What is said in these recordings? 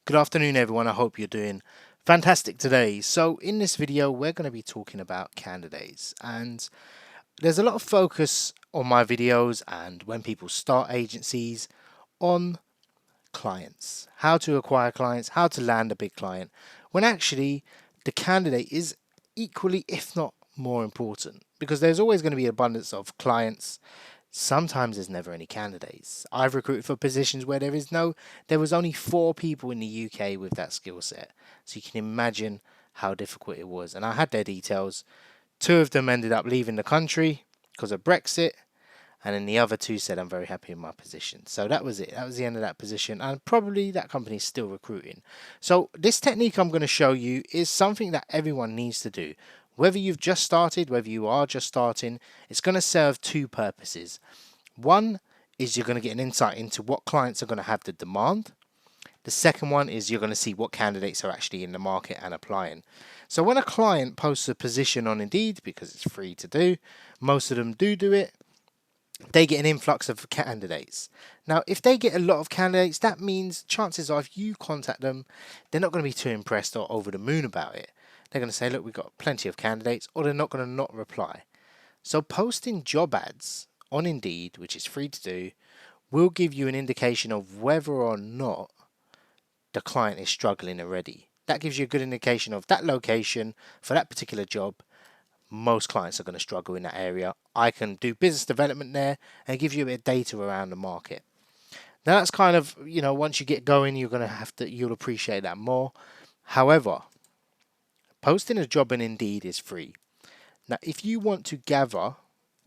Good afternoon, everyone. I hope you're doing fantastic today. So, in this video, we're going to be talking about candidates, and there's a lot of focus on my videos and when people start agencies on clients, how to acquire clients, how to land a big client, when actually the candidate is equally, if not more important, because there's always going to be abundance of clients. Sometimes there's never any candidates. I've recruited for positions where there was only 4 people in the UK with that skill set. So you can imagine how difficult it was. And I had their details. 2 of them ended up leaving the country because of Brexit. And then the other 2 said, I'm very happy in my position. So that was it. That was the end of that position. And probably that company is still recruiting. So this technique I'm going to show you is something that everyone needs to do. Whether you've just started, whether you are just starting, it's going to serve 2 purposes. One is you're going to get an insight into what clients are going to have the demand. The second one is you're going to see what candidates are actually in the market and applying. So when a client posts a position on Indeed, because it's free to do, most of them do it, they get an influx of candidates. Now, if they get a lot of candidates, that means chances are if you contact them, they're not going to be too impressed or over the moon about it. They're going to say, look, we've got plenty of candidates, or they're not going to not reply. So posting job ads on Indeed, which is free to do, will give you an indication of whether or not the client is struggling already. That gives you a good indication of that location for that particular job. Most clients are going to struggle in that area. I can do business development there and give you a bit of data around the market. Now that's kind of, once you get going, you'll appreciate that more. However, posting a job on Indeed is free. Now, if you want to gather,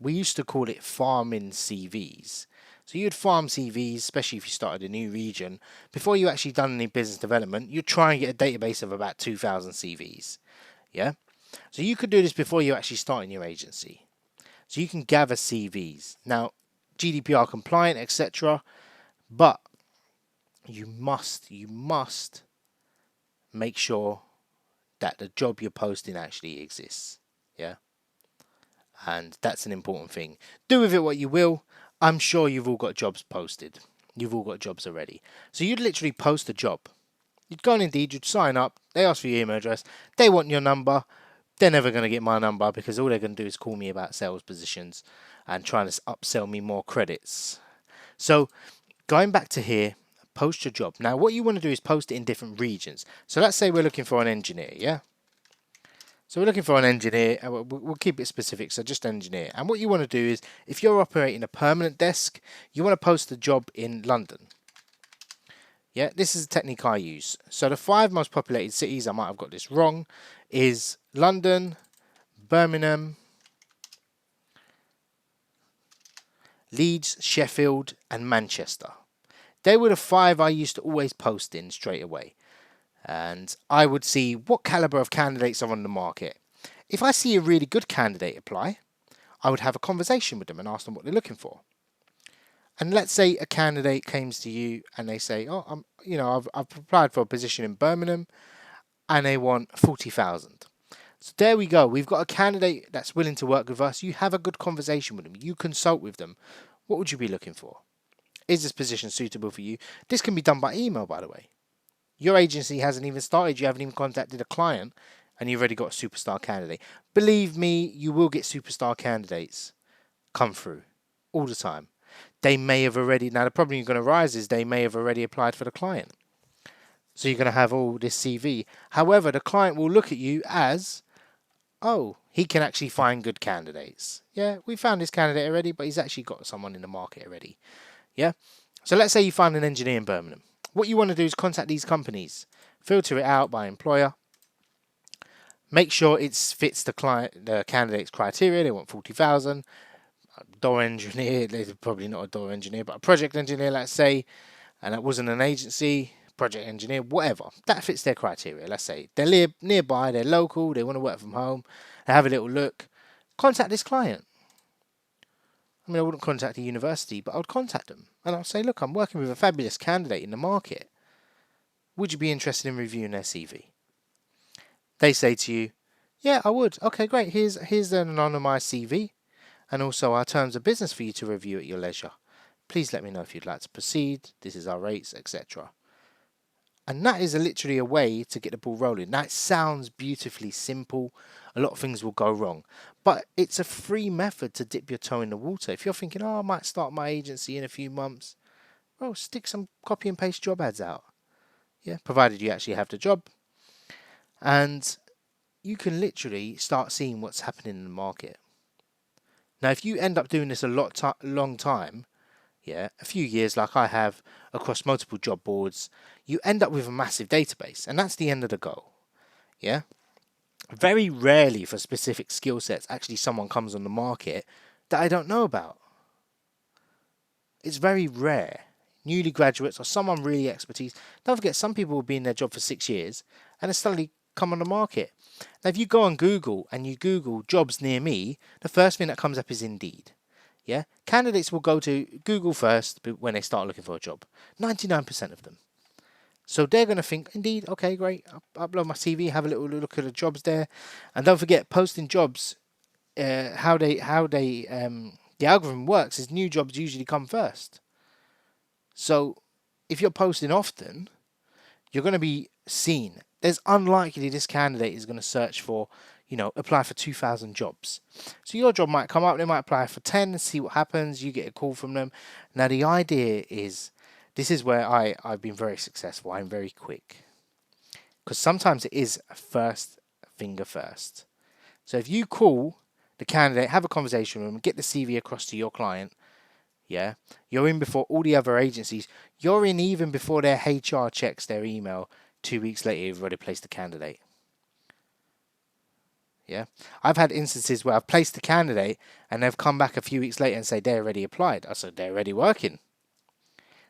we used to call it farming CVs. So you'd farm CVs, especially if you started a new region. Before you actually done any business development, you'd try and get a database of about 2,000 CVs. Yeah? So you could do this before you actually start in your agency. So you can gather CVs. Now, GDPR compliant, etc. But you must make sure that the job you're posting actually exists. Yeah? And that's an important thing. Do with it what you will. I'm sure you've all got jobs posted. You've all got jobs already. So you'd literally post a job. You'd go on Indeed, you'd sign up, they ask for your email address, they want your number. They're never going to get my number because all they're going to do is call me about sales positions and trying to upsell me more credits. So going back to here, post your job. Now what you want to do is post it in different regions. So let's say we're looking for an engineer, yeah? So we're looking for an engineer, and we'll keep it specific, so just engineer. And what you want to do is, if you're operating a permanent desk, you want to post the job in London. Yeah, this is the technique I use. So the 5 most populated cities, I might have got this wrong, is London, Birmingham, Leeds, Sheffield, and Manchester. They were the 5 I used to always post in straight away. And I would see what caliber of candidates are on the market. If I see a really good candidate apply, I would have a conversation with them and ask them what they're looking for. And let's say a candidate comes to you and they say, "Oh, I've applied for a position in Birmingham, and they want 40,000." So there we go. We've got a candidate that's willing to work with us. You have a good conversation with them. You consult with them. What would you be looking for? Is this position suitable for you? This can be done by email, by the way. Your agency hasn't even started. You haven't even contacted a client, and you've already got a superstar candidate. Believe me, you will get superstar candidates come through all the time. They may have already, now the problem you're going to rise is they may have already applied for the client. So you're going to have all this CV. However, the client will look at you as, oh, he can actually find good candidates. Yeah, we found this candidate already, but he's actually got someone in the market already. Yeah. So let's say you find an engineer in Birmingham. What you want to do is contact these companies, filter it out by employer, make sure it fits the candidate's criteria. They want 40,000. Door engineer, they're probably not a door engineer, but a project engineer, let's say, and that wasn't an agency, project engineer, whatever. That fits their criteria, let's say. They're nearby, they're local, they want to work from home, they have a little look. Contact this client. I mean, I wouldn't contact a university, but I would contact them. And I'll say, look, I'm working with a fabulous candidate in the market. Would you be interested in reviewing their CV? They say to you, yeah, I would. Okay, great. Here's an anonymized CV and also our terms of business for you to review at your leisure. Please let me know if you'd like to proceed. This is our rates, etc. And that is literally a way to get the ball rolling. That sounds beautifully simple. A lot of things will go wrong. But it's a free method to dip your toe in the water. If you're thinking, oh, I might start my agency in a few months, well, stick some copy and paste job ads out. Yeah, provided you actually have the job. And you can literally start seeing what's happening in the market. Now, if you end up doing this a long time, yeah, a few years like I have across multiple job boards, you end up with a massive database, and that's the end of the goal. Yeah. Very rarely for specific skill sets actually someone comes on the market that I don't know about. It's very rare. Newly graduates or someone really expertise. Don't forget, some people will be in their job for 6 years and then suddenly come on the market. Now, if you go on Google and you Google jobs near me, the first thing that comes up is Indeed. Yeah, candidates will go to Google first when they start looking for a job. 99% of them. So they're going to think, Indeed, okay, great. I'll upload my CV, have a little look at the jobs there, and don't forget, posting jobs. How the algorithm works is new jobs usually come first. So if you're posting often, you're going to be seen. There's unlikely this candidate is going to search for, apply for 2,000 jobs. So your job might come up, they might apply for 10 and see what happens. You get a call from them. Now the idea is, this is where I've been very successful. I'm very quick. Because sometimes it is first finger first. So if you call the candidate, have a conversation with them, get the CV across to your client, yeah, you're in before all the other agencies. You're in even before their HR checks their email. 2 weeks later, you've already placed the candidate. Yeah, I've had instances where I've placed the candidate and they've come back a few weeks later and say they already applied. I said they're already working.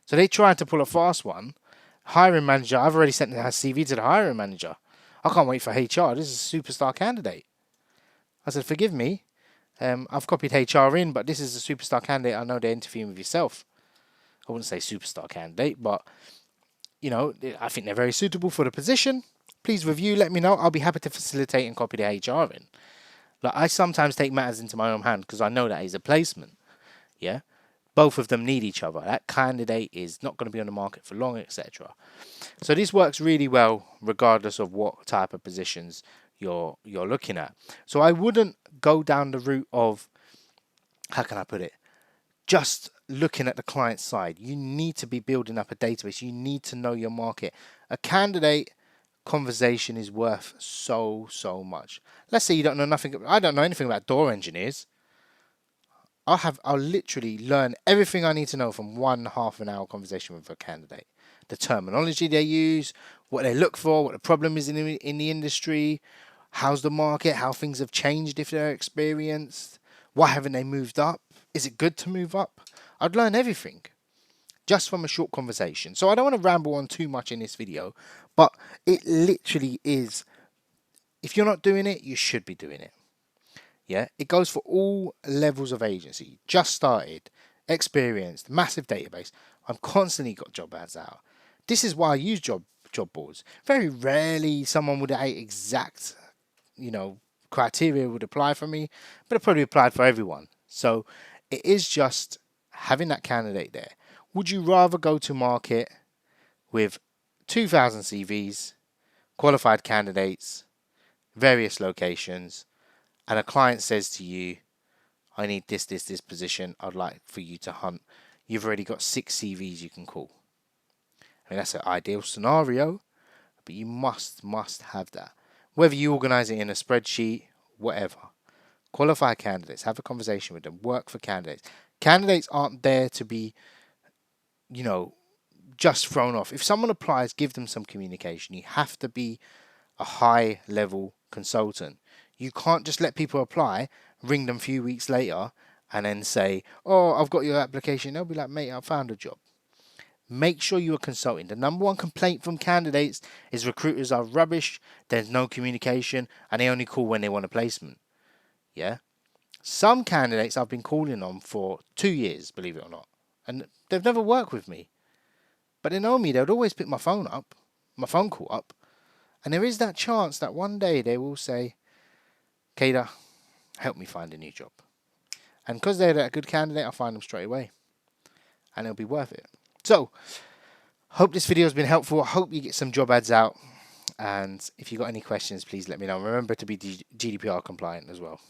So they tried to pull a fast one. Hiring manager, I've already sent her CV to the hiring manager. I can't wait for HR. This is a superstar candidate. I said, forgive me. I've copied HR in, but this is a superstar candidate. I know they're interviewing with yourself. I wouldn't say superstar candidate, but, I think they're very suitable for the position. Please review, let me know. I'll be happy to facilitate and copy the HR in. Like, I sometimes take matters into my own hand because I know that is a placement. Yeah? Both of them need each other. That candidate is not going to be on the market for long, etc. So this works really well regardless of what type of positions you're looking at. So I wouldn't go down the route of, how can I put it, just looking at the client side. You need to be building up a database. You need to know your market. A candidate conversation is worth so much. Let's say you don't know nothing. I don't know anything about door engineers. I'll literally learn everything I need to know from one half an hour conversation with a candidate. The terminology they use, what they look for, what the problem is in the industry, how's the market, how things have changed if they're experienced, why haven't they moved up, is it good to move up? I'd learn everything just from a short conversation. So I don't want to ramble on too much in this video, but it literally is, if you're not doing it, you should be doing it. Yeah, it goes for all levels of agency. Just started, experienced, massive database. I've constantly got job ads out. This is why I use job boards. Very rarely someone with a exact, criteria would apply for me, but it probably applied for everyone. So it is just having that candidate there. Would you rather go to market with 2,000 CVs, qualified candidates, various locations, and a client says to you, I need this position, I'd like for you to hunt. You've already got 6 CVs you can call. I mean, that's an ideal scenario, but you must have that. Whether you organize it in a spreadsheet, whatever. Qualify candidates, have a conversation with them, work for candidates. Candidates aren't there to be, just thrown off. If someone applies, give them some communication. You have to be a high level consultant. You can't just let people apply, ring them a few weeks later, and then say, oh, I've got your application. They'll be like, mate, I found a job. Make sure you're consulting. The number one complaint from candidates is recruiters are rubbish, there's no communication, and they only call when they want a placement. Yeah? Some candidates I've been calling on for 2 years, believe it or not, and they've never worked with me. But they know me, they would always pick my phone call up, and there is that chance that one day they will say, Kader, help me find a new job. And because they're a good candidate, I'll find them straight away. And it'll be worth it. So, Hope this video has been helpful. I hope you get some job ads out. And if you've got any questions, please let me know. Remember to be GDPR compliant as well.